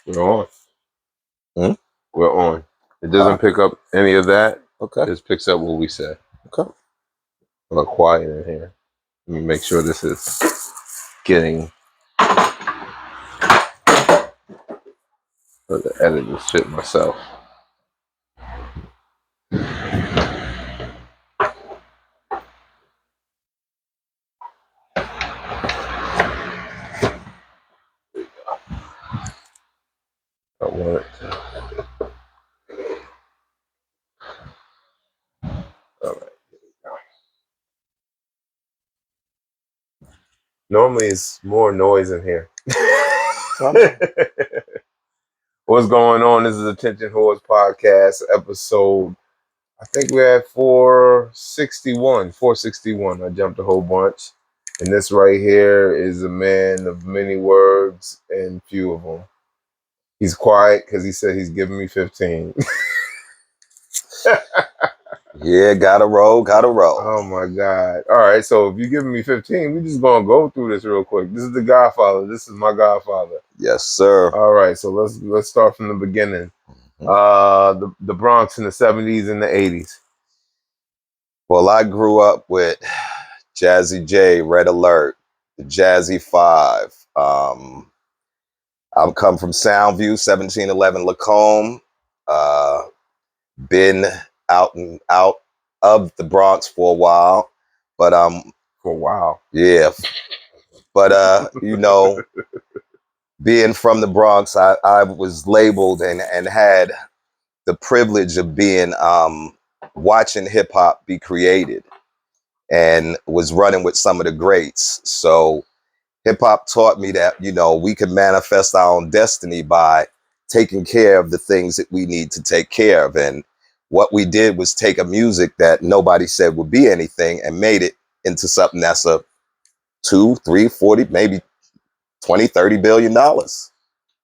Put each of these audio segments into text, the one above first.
We're on. Hmm? We're on. It doesn't pick up any of that. Okay. It just picks up what we say. Okay. A little quiet in here. Let me make sure this is getting. For the edit this shit myself. I want it. All right. Normally, it's more noise in here. What's going on? This is Attention Whores Podcast, episode. I think we're at 461. 461. I jumped a whole bunch. And this right here is a man of many words and few of them. He's quiet because he said he's giving me 15. Yeah, gotta roll. Oh my God. All right, so if you're giving me 15, we're just gonna go through this real quick. This is the Godfather. This is my Godfather. Yes, sir. All right, so let's start from the beginning. The Bronx in the 70s and the 80s. Well, I grew up with Jazzy J, Red Alert, the Jazzy Five. I've come from Soundview, 1711 Lacombe. Been out of the Bronx for a while, but For a while. yeah. But being from the Bronx, I was labeled and had the privilege of being watching hip hop be created, and was running with some of the greats. So hip hop taught me that, we can manifest our own destiny by taking care of the things that we need to take care of. And what we did was take a music that nobody said would be anything and made it into something that's a 2, 3, 40, maybe 20, $30 billion.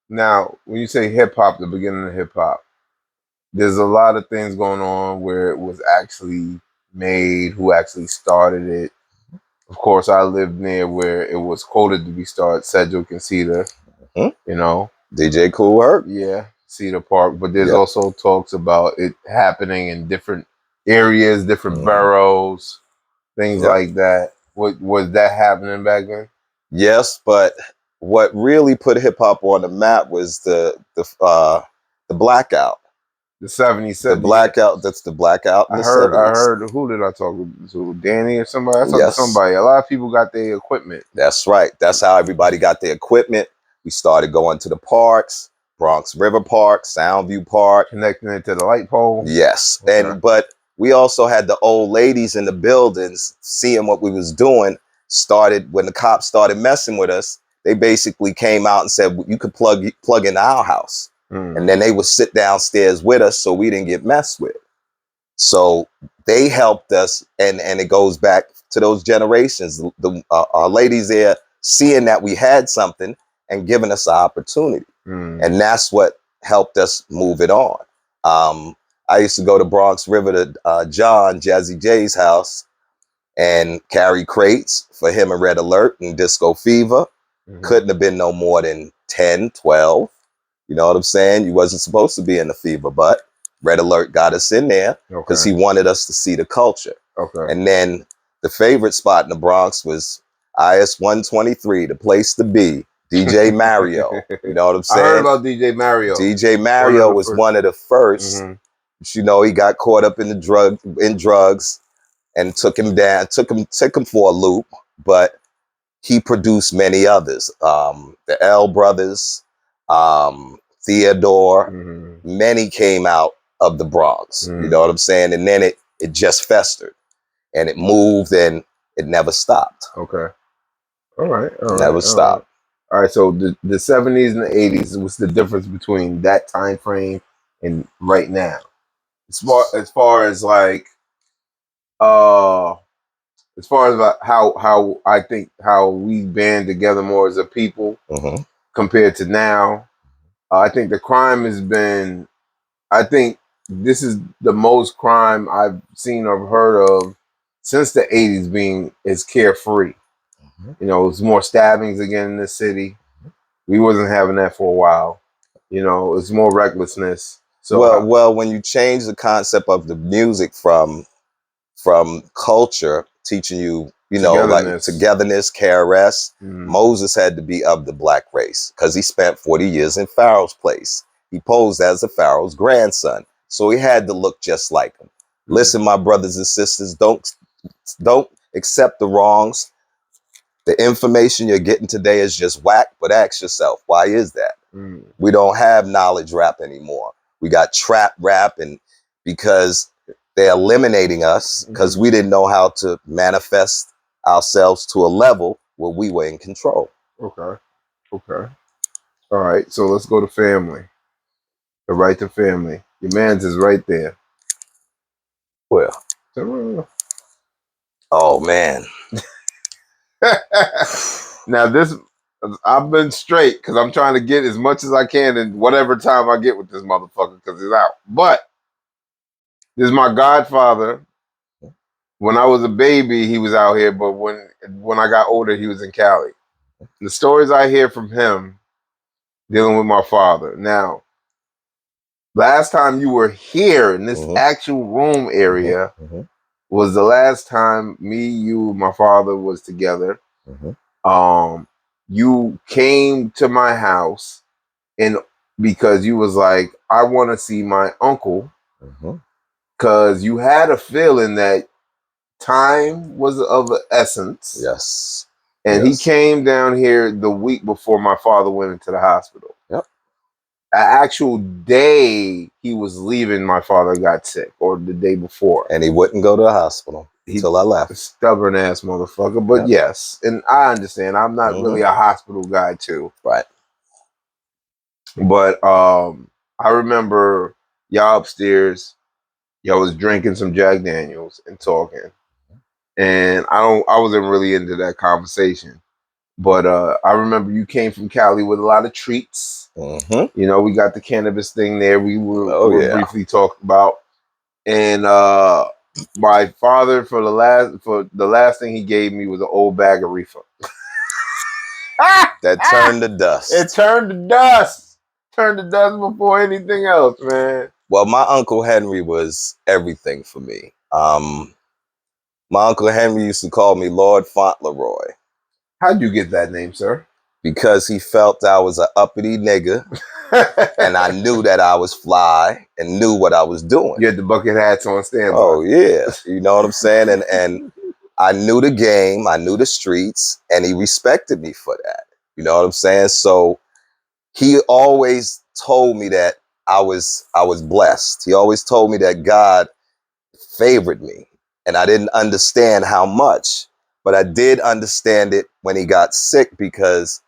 Now, when you say hip hop, the beginning of hip hop, there's a lot of things going on where it was actually made, who actually started it. Of course, I lived near where it was quoted to be started, Sedgwick and Cedar. DJ Kool Herc. Yeah, Cedar Park. But there's Yep. also talks about it happening in different areas, different boroughs, things like that. What was that happening back then? Yes, but what really put hip hop on the map was the blackout. The 70s. The blackout. That's the blackout. I heard. Who did I talk to? Danny or somebody? I talked to somebody. A lot of people got their equipment. That's right. That's how everybody got their equipment. We started going to the parks, Bronx River Park, Soundview Park, connecting it to the light pole. Yes, okay. But we also had the old ladies in the buildings seeing what we was doing. Started when the cops started messing with us. They basically came out and said, you could plug into our house. And then they would sit downstairs with us so we didn't get messed with. So they helped us, and it goes back to those generations. Our ladies there seeing that we had something and giving us an opportunity. And that's what helped us move it on. I used to go to Bronx River to John, Jazzy J's house, and carry crates for him and Red Alert and Disco Fever. Couldn't have been no more than 10, 12. You know what I'm saying? You wasn't supposed to be in the Fever, but Red Alert got us in there because he wanted us to see the culture. And then the favorite spot in the Bronx was IS 123, the place to be. DJ Mario. You know what I'm saying? I heard about DJ Mario. DJ Mario was one of the first. He got caught up in drugs and took him down, took him for a loop, but he produced many others. The L Brothers, Theodore, many came out of the Bronx. You know what I'm saying? And then it just festered and it moved and it never stopped. Okay. All right. Never stopped. All right. So the 70s and the 80s, what's the difference between that time frame and right now? As far as like how I think how we band together more as a people compared to now. I think the crime has been. I think this is the most crime I've seen or heard of since the 80s being is carefree. It's more stabbings again in the city. We wasn't having that for a while. You know, it's more recklessness. So Well, when you change the concept of the music from culture, teaching you, like togetherness. togetherness, KRS. Mhm. Moses had to be of the black race because he spent 40 years in Pharaoh's place. He posed as the Pharaoh's grandson, so he had to look just like him. Listen, my brothers and sisters, don't accept the wrongs. The information you're getting today is just whack, but ask yourself, why is that? Mhm. We don't have knowledge rap anymore. We got trap rap, and because they're eliminating us because we didn't know how to manifest ourselves to a level where we were in control. Okay. Okay. All right. So let's go to family. The right to family. Your man's is right there. Well, oh man. Now this, I've been straight because I'm trying to get as much as I can in whatever time I get with this motherfucker because he's out. But this is my godfather. When I was a baby, he was out here, but when I got older, he was in Cali. The stories I hear from him dealing with my father. Now, last time you were here in this actual room area was the last time me, you, my father was together. You came to my house and because you was like, I want to see my uncle because you had a feeling that time was of the essence. Yes. And he came down here the week before my father went into the hospital. Yep. An actual day he was leaving, my father got sick, or the day before. And he wouldn't go to the hospital until I left. Stubborn ass motherfucker. But yes, and I understand. I'm not really a hospital guy too. Right. But I remember y'all upstairs, y'all was drinking some Jack Daniels and talking. And I wasn't really into that conversation. But I remember you came from Cali with a lot of treats. You know, we got the cannabis thing there. We were briefly talked about. And my father for the last thing he gave me was an old bag of reefer. That turned to dust. It turned to dust. Turned to dust before anything else, man. Well, my Uncle Henry was everything for me. My Uncle Henry used to call me Lord Fauntleroy. How'd you get that name, sir? Because he felt I was an uppity nigga and I knew that I was fly and knew what I was doing. You had the bucket hats on standby. Oh, yeah. You know what I'm saying? And I knew the game. I knew the streets. And he respected me for that. You know what I'm saying? So he always told me that I was blessed. He always told me that God favored me. And I didn't understand how much. But I did understand it when he got sick because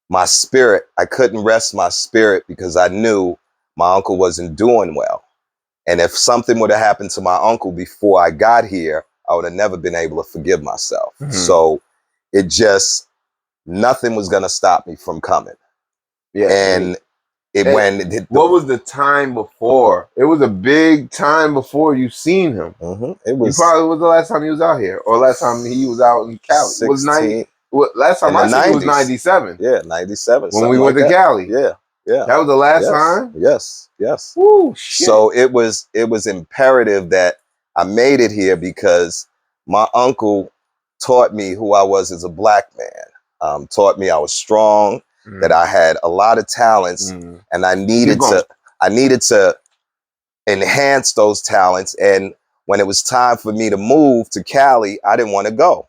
my spirit, I couldn't rest my spirit because I knew my uncle wasn't doing well. And if something would have happened to my uncle before I got here, I would have never been able to forgive myself. So it just, nothing was going to stop me from coming. Yeah. And what was the time before? It was a big time before you seen him. It was. You probably was the last time he was out here, or last time he was out in Cali. 16, was 90. Last time I seen him was 97. Yeah, 97. When we went to Cali. Yeah, yeah. That was the last time. Yes, yes. Woo, shit. So it was imperative that I made it here because my uncle taught me who I was as a black man. Taught me I was strong, that I had a lot of talents, and I needed to enhance those talents. And when it was time for me to move to Cali, I didn't want to go.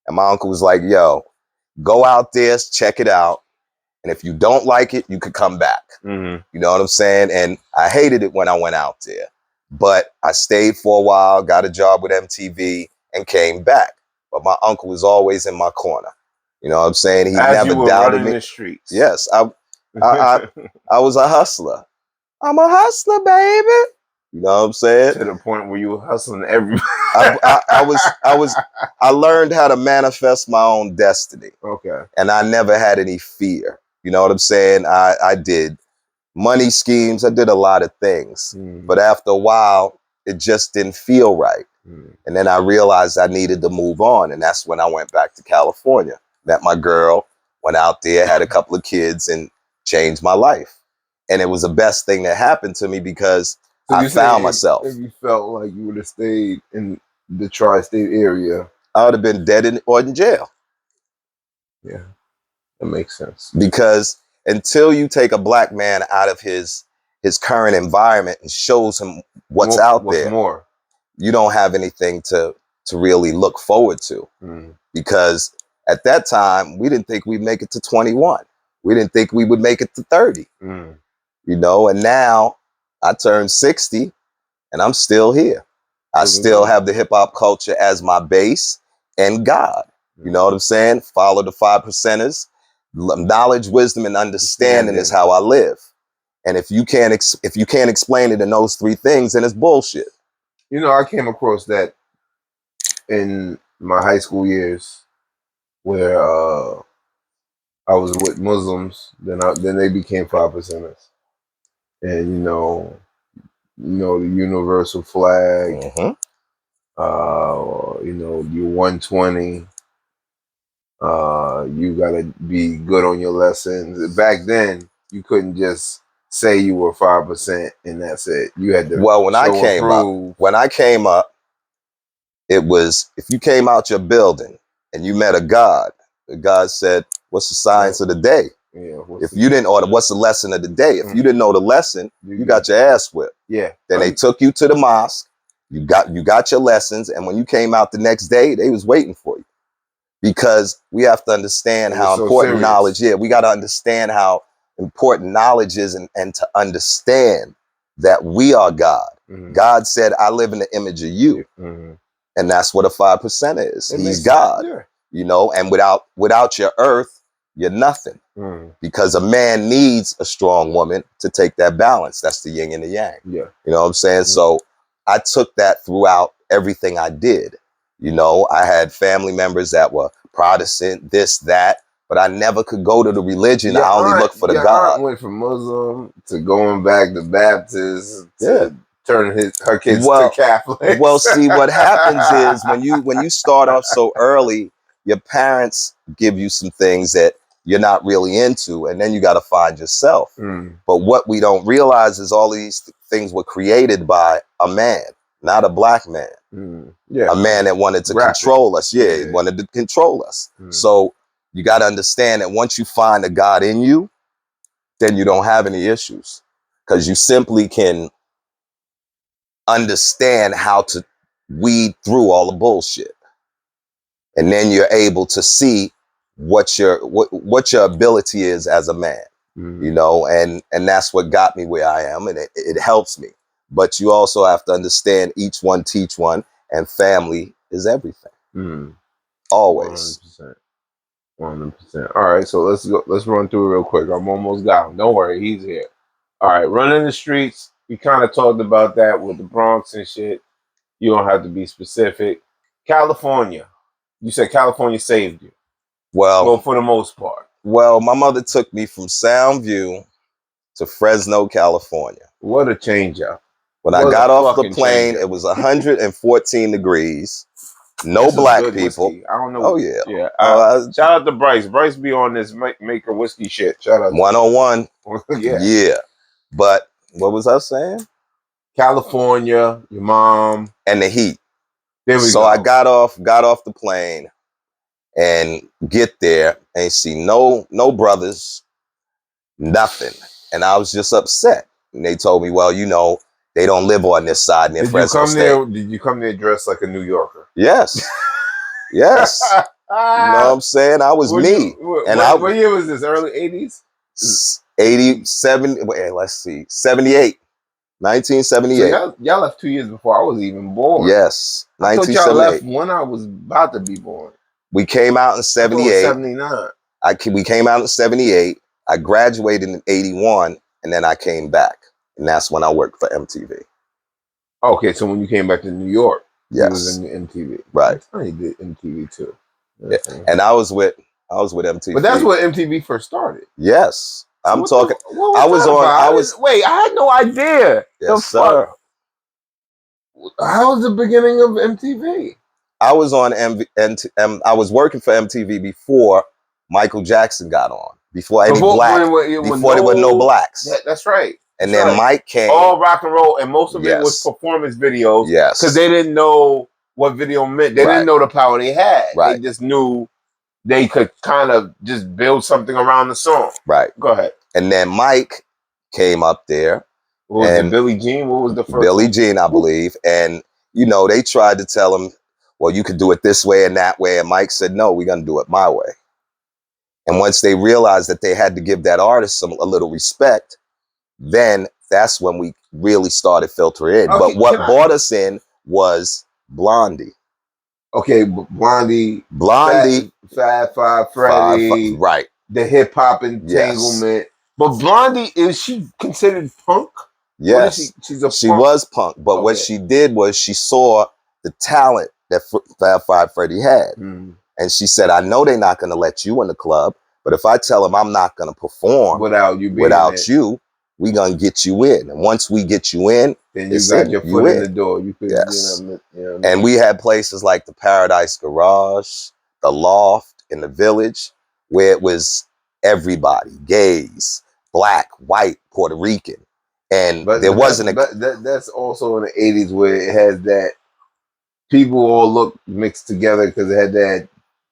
And my uncle was like, yo, go out there, check it out. And if you don't like it, you could come back. You know what I'm saying? And I hated it when I went out there. But I stayed for a while, got a job with MTV, and came back. But my uncle was always in my corner. You know what I'm saying? He As never you were doubted running me. the streets. Yes, I was a hustler. I'm a hustler, baby. You know what I'm saying? To the point where you were hustling everybody. I learned how to manifest my own destiny. Okay. And I never had any fear. You know what I'm saying? I did money schemes. I did a lot of things. But after a while, it just didn't feel right. And then I realized I needed to move on. And that's when I went back to California. Met my girl, went out there, had a couple of kids, and changed my life. And it was the best thing that happened to me because So I you found say myself. if you felt like you would have stayed in the tri-state area, I would have been dead or in jail. yeah, that makes sense. Because until you take a black man out of his current environment and shows him what's out What's there, more, you don't have anything to really look forward to. Because at that time, we didn't think we'd make it to 21. We didn't think we would make it to 30. You know, and now I turned 60 and I'm still here. I still have the hip hop culture as my base and God. You know what I'm saying? Follow the 5%ers. Knowledge, wisdom, and understanding is how I live. And if you can't explain it in those three things, then it's bullshit. You know, I came across that in my high school years, where I was with Muslims. Then they became 5%ers, and the universal flag. You know, you're 120. You gotta be good on your lessons. Back then, you couldn't just say you were 5% and that's it. You had to when I came up, it was if you came out your building and you met a God, the God said, "What's the science of the day?" Yeah. If you didn't, or what's the lesson of the day? If you didn't know the lesson, you got your ass whipped. Yeah. Then they took you to the mosque. You got your lessons, and when you came out the next day, they was waiting for you. Because we have to understand how important knowledge is. Yeah, we got to understand how important knowledge is, and to understand that we are God. God said, "I live in the image of you," and that's what a 5% is. He's God, you know. And without your earth, you're nothing. Because a man needs a strong woman to take that balance. That's the yin and the yang. Yeah, you know what I'm saying. So I took that throughout everything I did. You know, I had family members that were Protestant, this, that, but I never could go to the religion. I only looked for the God. Your aunt went from Muslim to going back to Baptist to turning her kids to Catholics. Well, see, what happens is when you start off so early, your parents give you some things that you're not really into, and then you got to find yourself. But what we don't realize is all these things were created by a man, not a black man. A man that wanted to control us. He wanted to control us. So you got to understand that once you find a God in you, then you don't have any issues, because you simply can understand how to weed through all the bullshit, and then you're able to see what your ability is as a man. You know, and that's what got me where I am, and it helps me. But you also have to understand each one teach one, and family is everything. Always. 100%. All right, so let's run through it real quick. I'm almost got him. Don't worry, he's here. All right, running the streets. We kind of talked about that with the Bronx and shit. You don't have to be specific. California. You said California saved you. Well, for the most part. Well, my mother took me from Soundview to Fresno, California. What a change up. When I got off the plane, it was 114 degrees. No black people. Whiskey. I don't know. Oh, yeah. Yeah. Shout out to Bryce. Bryce be on this make a whiskey shit. Shout out. 101. Yeah. Yeah. But what was I saying? California, your mom. And the heat. There we go. So I got off the plane and get there and see no brothers, nothing. And I was just upset. And they told me, well, you know, they don't live on this side near Fresno State. Did you come there dressed like a New Yorker? Yes. Yes. You know what I'm saying? I was me. What year was this? Early 80s? 87. Wait, let's see. 78. 1978. So y'all left 2 years before I was even born. Yes. I thought y'all left when I was about to be born. We came out in 78. 79. We came out in 78. I graduated in 81, and then I came back. And that's when I worked for MTV. Okay, so when you came back to New York, yes, you was in MTV. Right. I did MTV too. Yeah. And I was with MTV. But that's where MTV first started. Yes. I'm talking. Wait, I had no idea. Yes, sir. How was the beginning of MTV? I was on I was working for MTV before Michael Jackson got on. before any Before, black, before there were no blacks. That's right. And then Mike came. All rock and roll, and most of it was Yes. performance videos. Yes. Because they didn't know what video meant. They didn't know the power they had. Right. They just knew they could kind of just build something around the song. Right. Go ahead. And then Mike came up there. What was it, Billie Jean? What was the first Billie one? Jean, I believe. And, you know, they tried to tell him, well, you could do it this way and that way. And Mike said, no, we're going to do it my way. And once they realized that they had to give that artist a little respect, then that's when we really started filtering in. Okay, but what brought us in was Blondie. Okay, Blondie, Fab Five Freddy, right? The hip hop entanglement. Yes. But Blondie, is she considered punk? Yes, she was punk. But what she did was she saw the talent that Fab Five Freddy had, and she said, "I know they're not going to let you in the club, but if I tell them I'm not going to perform without you, we gonna get you in. And once we get you in, then you got your foot in the door. You could, yes. And we had places like the Paradise Garage, the Loft in the Village, where it was everybody, gays, black, white, Puerto Rican, and there wasn't that's also in the '80s where it has that people all look mixed together because it had that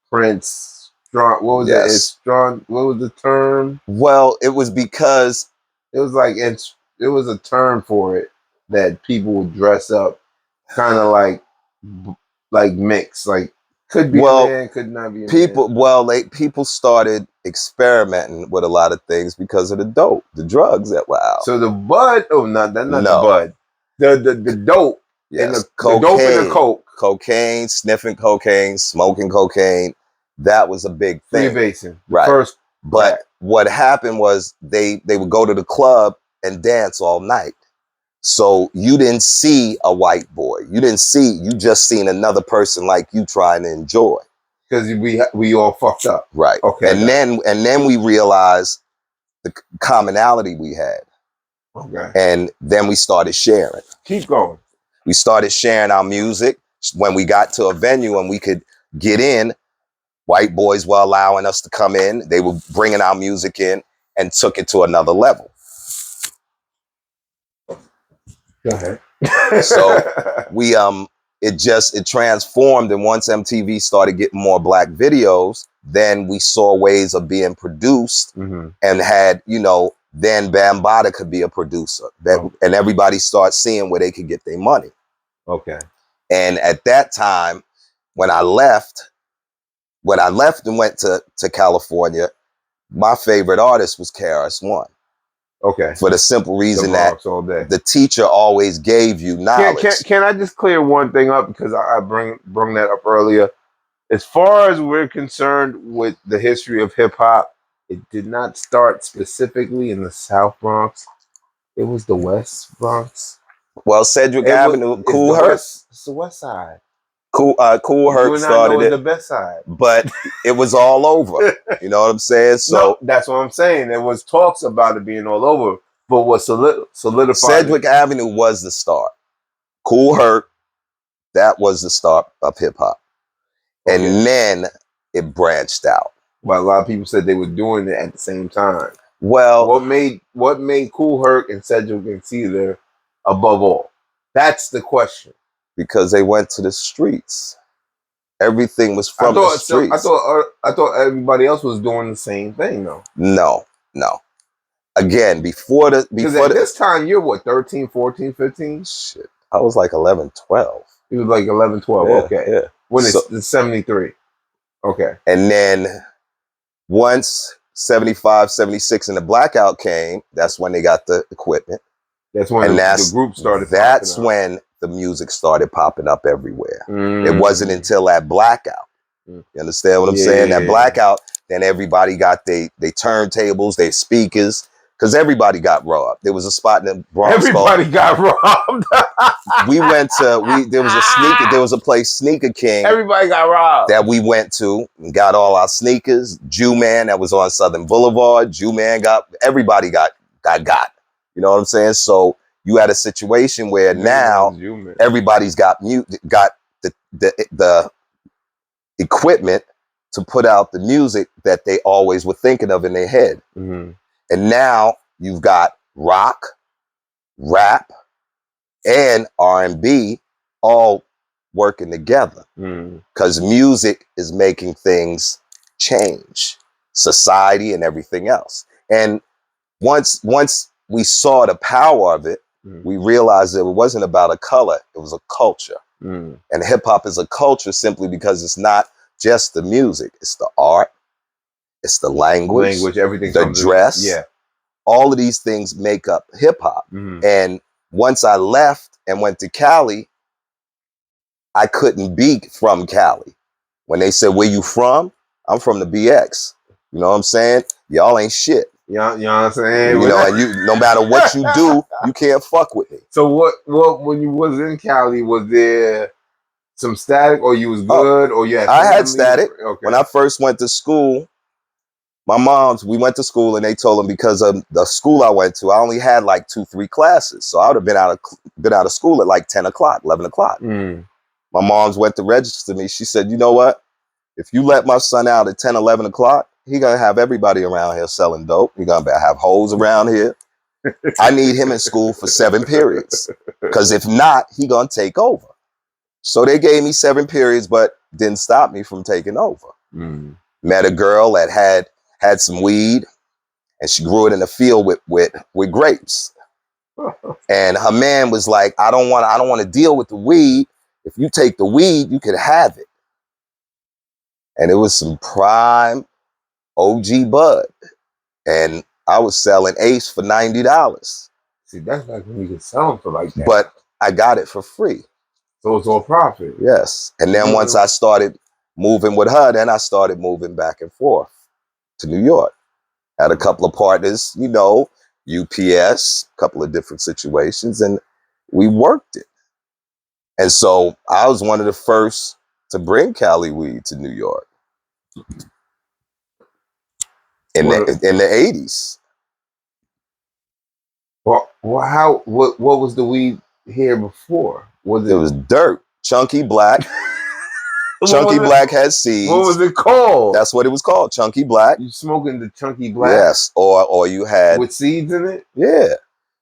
Prince. What was it? It's strong. What was the term? Well, it was because. It was like it was a term for it that people would dress up, kind of like mix, like could be a man, could not be a man. People started experimenting with a lot of things because of the drugs that were out. So the bud, the bud, the dope, yes, the dope and the cocaine, sniffing cocaine, smoking cocaine. That was a big thing. Freebasing, right? First, but what happened was they would go to the club and dance all night. So you didn't see a white boy. You just seen another person like you trying to enjoy. Because we all fucked up. Right. Okay. And then we realized the commonality we had. Okay. And then we started sharing. Keep going. We started sharing our music. When we got to a venue and we could get in, white boys were allowing us to come in. They were bringing our music in and took it to another level. Go ahead. So it transformed. And once MTV started getting more black videos, then we saw ways of being produced and had, then Bambaataa could be a producer. And everybody started seeing where they could get their money. Okay. And at that time, when I left and went to California, my favorite artist was KRS-One. Okay. For the simple reason that the teacher always gave you knowledge. Can I just clear one thing up, because I brung that up earlier? As far as we're concerned with the history of hip hop, it did not start specifically in the South Bronx. It was the West Bronx. Well, Cedric Avenue, Kool Herc. It's the West Side. Kool Herc started it. The best side, but it was all over. You know what I'm saying? So no, that's what I'm saying. There was talks about it being all over, but what solidified Cedric Avenue was the start. Kool Herc, that was the start of hip hop, and then it branched out. Well, a lot of people said they were doing it at the same time. Well, what made Kool Herc and Cedric and Caesar above all? That's the question. Because they went to the streets. Everything was from the streets. I thought everybody else was doing the same thing, though. No. Again, before this time, you're what, 13, 14, 15? Shit. I was like 11, 12. You was like 11, 12. Yeah, okay. Yeah. When it's 73. Okay. And then once 75, 76 and the blackout came, that's when they got the equipment. That's when the group started. That's when the music started popping up everywhere. It wasn't until that blackout. You understand what I'm saying? That blackout, then everybody got they turntables, they speakers, because everybody got robbed. There was a spot in the Bronx. Everybody got robbed. There was a place, Sneaker King. Everybody got robbed. That we went to and got all our sneakers. Jew Man, that was on Southern Boulevard. Jew Man everybody got. You know what I'm saying? So you had a situation where now everybody's got the equipment, to put out the music that they always were thinking of in their head. Mm-hmm. And now you've got rock, rap, and R&B all working together, because music is making things change, society and everything else. And once we saw the power of it, we realized that it wasn't about a color, it was a culture. And hip hop is a culture simply because it's not just the music, it's the art, it's the language, everything, the dress. All of these things make up hip hop. And once I left and went to Cali, I couldn't be from Cali. When they said, "Where you from?" I'm from the BX. You know what I'm saying? Y'all ain't shit. You know what I'm saying? You know, and you, no matter what you do, you can't fuck with me. So what when you was in Cali, was there some static, or you was good, or you had I family? had static. Okay. When I first went to school, we went to school and they told them, because of the school I went to, I only had like 2-3 classes. So I would have been out of school at like 10 o'clock, 11 o'clock. My mom's went to register me. She said, "You know what? If you let my son out at 10, 11 o'clock, he gonna have everybody around here selling dope. He gonna have hoes around here. I need him in school for 7 periods. Because if not, he gonna take over." So they gave me 7 periods, but didn't stop me from taking over. Met a girl that had some weed, and she grew it in the field with grapes. And her man was like, I don't want to deal with the weed. If you take the weed, you could have it. And it was some prime OG bud. And I was selling Ace for $90. See, that's like when you can sell them for like that. But I got it for free. So it's all profit. Yes. And then once I started moving with her, then I started moving back and forth to New York. Had a couple of partners, you know, UPS, a couple of different situations, and we worked it. And so I was one of the first to bring Cali weed to New York in the 80s. Well, what was the weed here before? It was dirt, chunky black. Chunky black had seeds. What was it called? That's what it was called, chunky black. You smoking the chunky black? Yes, or you had with seeds in it. Yeah,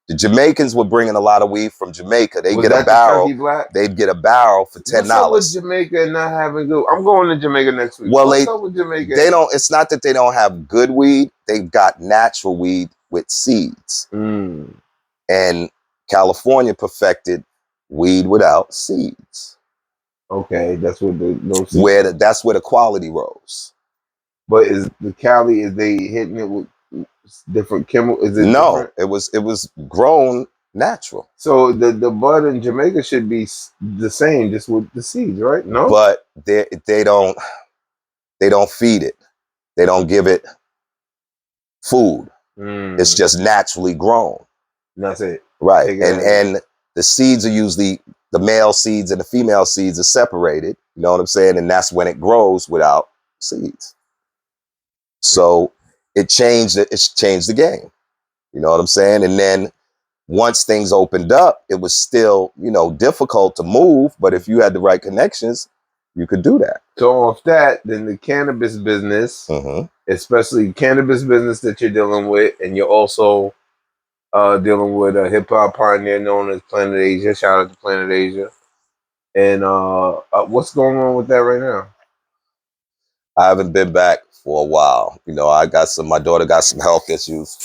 the Jamaicans were bringing a lot of weed from Jamaica. They get a barrel. The chunky black? They'd get a barrel for $10. What's up with Jamaica not having good? I'm going to Jamaica next week. Well, what's up with Jamaica? They don't. It's not that they don't have good weed. They've got natural weed with seeds. And California perfected weed without seeds. Okay, that's what that's where the quality rose. But is the Cali, is they hitting it with different chemicals? No, different? It was grown natural. So the bud in Jamaica should be the same, just with the seeds, right? No, but they don't feed it. They don't give it food. It's just naturally grown. That's it, right? And the seeds are usually, the male seeds and the female seeds are separated. You know what I'm saying? And that's when it grows without seeds. So it's changed the game. You know what I'm saying? And then once things opened up, it was still, you know, difficult to move. But if you had the right connections, you could do that. So off that, then the cannabis business, especially cannabis business that you're dealing with, and you're also dealing with a hip hop pioneer known as Planet Asia. Shout out to Planet Asia. And what's going on with that right now? I haven't been back for a while. You know, my daughter got some health issues.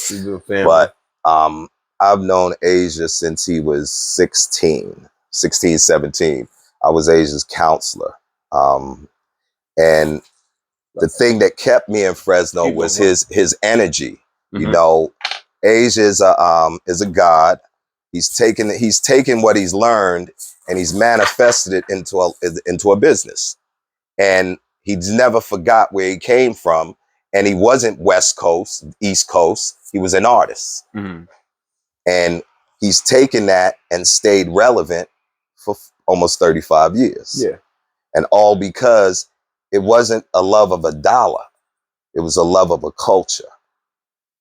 But I've known Asia since he was 16, 17. I was Asia's counselor. And the thing that kept me in Fresno was his energy. You know, Asia is a god. He's taken what he's learned and he's manifested it into a business. And he's never forgot where he came from. And he wasn't West Coast, East Coast. He was an artist. And he's taken that and stayed relevant for almost 35 years. Yeah. And all because it wasn't a love of a dollar. It was a love of a culture.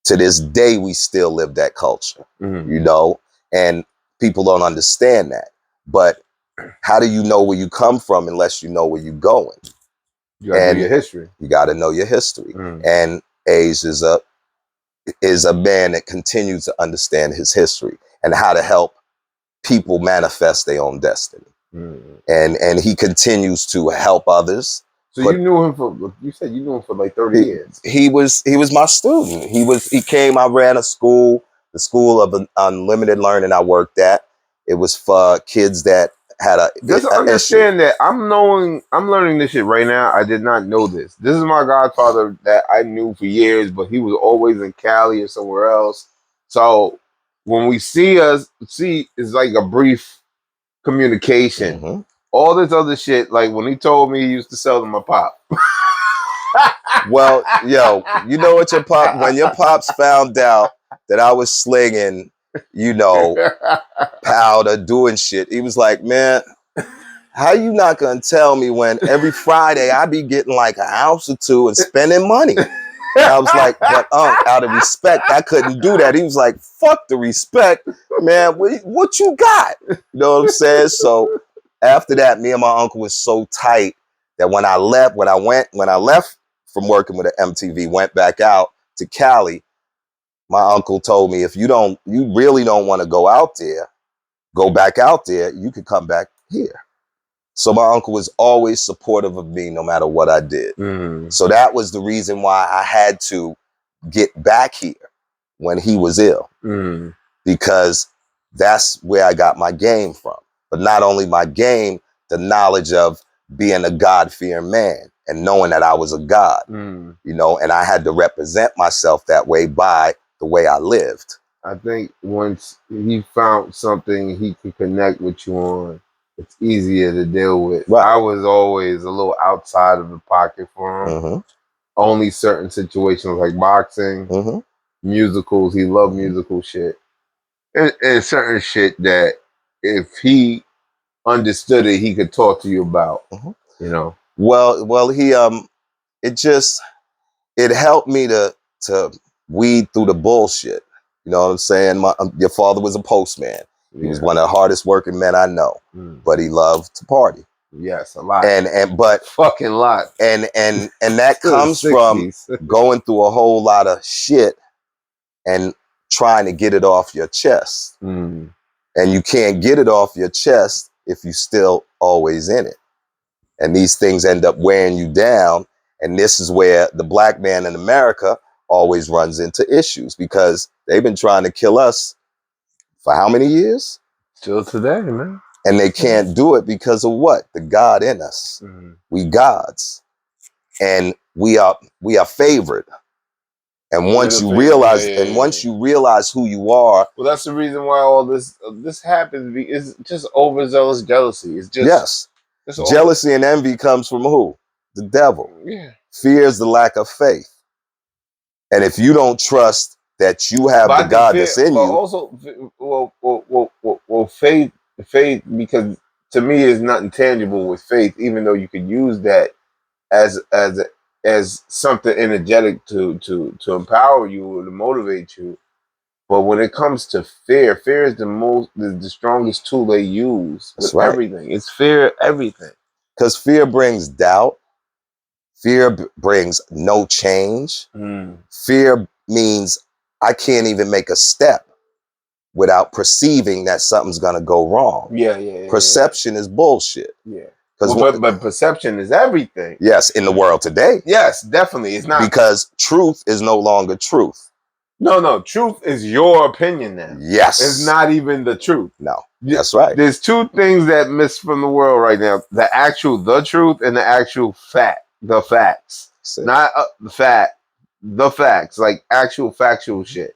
To this day, we still live that culture, you know, and people don't understand that. But how do you know where you come from unless you know where you're going? You gotta do your history. You got to know your history. Mm. And Age is a man that continues to understand his history and how to help people manifest their own destiny. Mm. And he continues to help others. So you knew him for, you said you knew him for like 30 years. He was my student. He came, I ran a school, the School of Unlimited Learning I worked at. It was for kids that had Just understand that I'm learning this shit right now. I did not know this. This is my godfather that I knew for years, but he was always in Cali or somewhere else. So when we see it's like a brief communication. Mm-hmm. All this other shit, like when he told me he used to sell to my pop. Well, yo, you know what when your pops found out that I was slinging, powder, doing shit, he was like, man, how you not gonna tell me when every Friday I be getting like an ounce or two and spending money? And I was like, but out of respect, I couldn't do that. He was like, fuck the respect, man. What you got? You know what I'm saying? So after that, me and my uncle was so tight that when I left from working with the MTV, went back out to Cali, my uncle told me, if you really don't want to go out there, go back out there, you could come back here. So my uncle was always supportive of me no matter what I did. Mm. So that was the reason why I had to get back here when he was ill, because that's where I got my game from. But not only my game, the knowledge of being a God-fearing man and knowing that I was a God, and I had to represent myself that way by the way I lived. I think once he found something he could connect with you on, it's easier to deal with. Right. I was always a little outside of the pocket for him. Mm-hmm. Only certain situations like boxing, musicals. He loved musical shit. And certain shit that if he understood it, he could talk to you about, Well, he, it helped me to weed through the bullshit. You know what I'm saying? Your father was a postman. He was one of the hardest working men I know, but he loved to party. Yes, a lot. But fucking lot. And that comes from going through a whole lot of shit and trying to get it off your chest. And you can't get it off your chest if you still always in it. And these things end up wearing you down. And this is where the black man in America always runs into issues, because they've been trying to kill us for how many years? Still today, man. And they can't do it because of what? The God in us. We gods. And we are favored. And once you realize who you are. Well, that's the reason why all this happens. It's just overzealous jealousy. It's just jealousy and envy comes from who? The devil. Yeah. Fear is the lack of faith. And if you don't trust that you have the God that's in you. Also, faith, because to me is not intangible with faith, even though you could use that as something energetic to empower you or to motivate you. But when it comes to fear is the strongest tool they use with everything. It's fear, everything. Because fear brings doubt. Fear brings no change. Fear means I can't even make a step without perceiving that something's going to go wrong. Perception is bullshit. But perception is everything. Yes, in the world today. Yes, definitely. It's not. Because truth is no longer truth. No. Truth is your opinion now. Yes. It's not even the truth. No, that's right. There's two things that miss from the world right now. The truth and the actual fact. The facts. Not the facts. Like actual factual shit.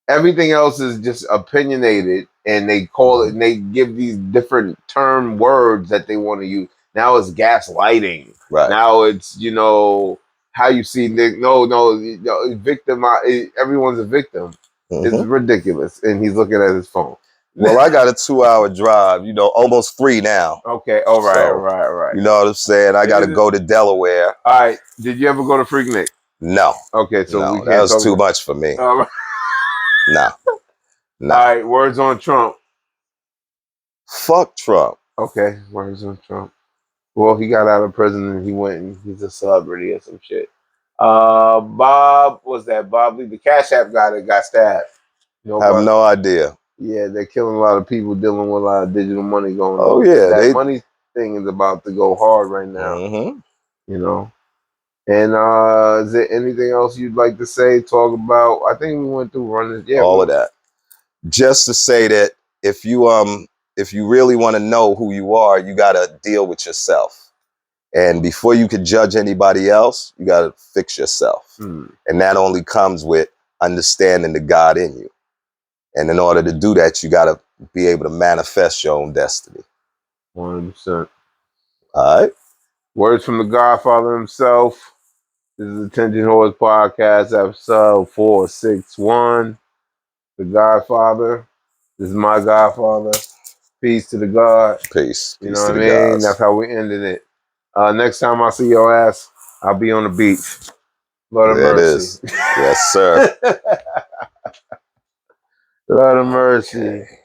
Everything else is just opinionated, and they call it, and they give these different term words that they want to use. Now it's gaslighting. Right. Now it's, how you see Nick. No, victim. Everyone's a victim. It's ridiculous. And he's looking at his phone. Well, I got a 2-hour drive, almost 3 now. Okay. All right. You know what I'm saying? I got to go to Delaware. All right. Did you ever go to Freaknik? No. Okay. So we can't that was too much for me. All right. No. All right. Words on Trump. Fuck Trump. Okay. Words on Trump. Well, he got out of prison and he went and he's a celebrity or some shit. Bob was that Bob Lee, the Cash App guy that got stabbed. You know I have about? no idea. Yeah, they're killing a lot of people dealing with a lot of digital money going Oh on. yeah, That they. money thing is about to go hard right now. Mm-hmm. You know. And is there anything else you'd like to say? Talk about? I think we went through running. Yeah, All of that. Just to say that if you really want to know who you are, you got to deal with yourself. And before you could judge anybody else, you got to fix yourself. And that only comes with understanding the God in you. And in order to do that, you got to be able to manifest your own destiny. 100%. All right. Words from the Godfather himself. This is the Attention Horse Podcast, episode 461. The Godfather. This is my Godfather. Peace to the God. Peace. You know Peace to what I the mean? gods. That's how we ended it. Next time I see your ass, I'll be on the beach. Lord of There it mercy. is. Yes, sir. Lord of mercy. Okay.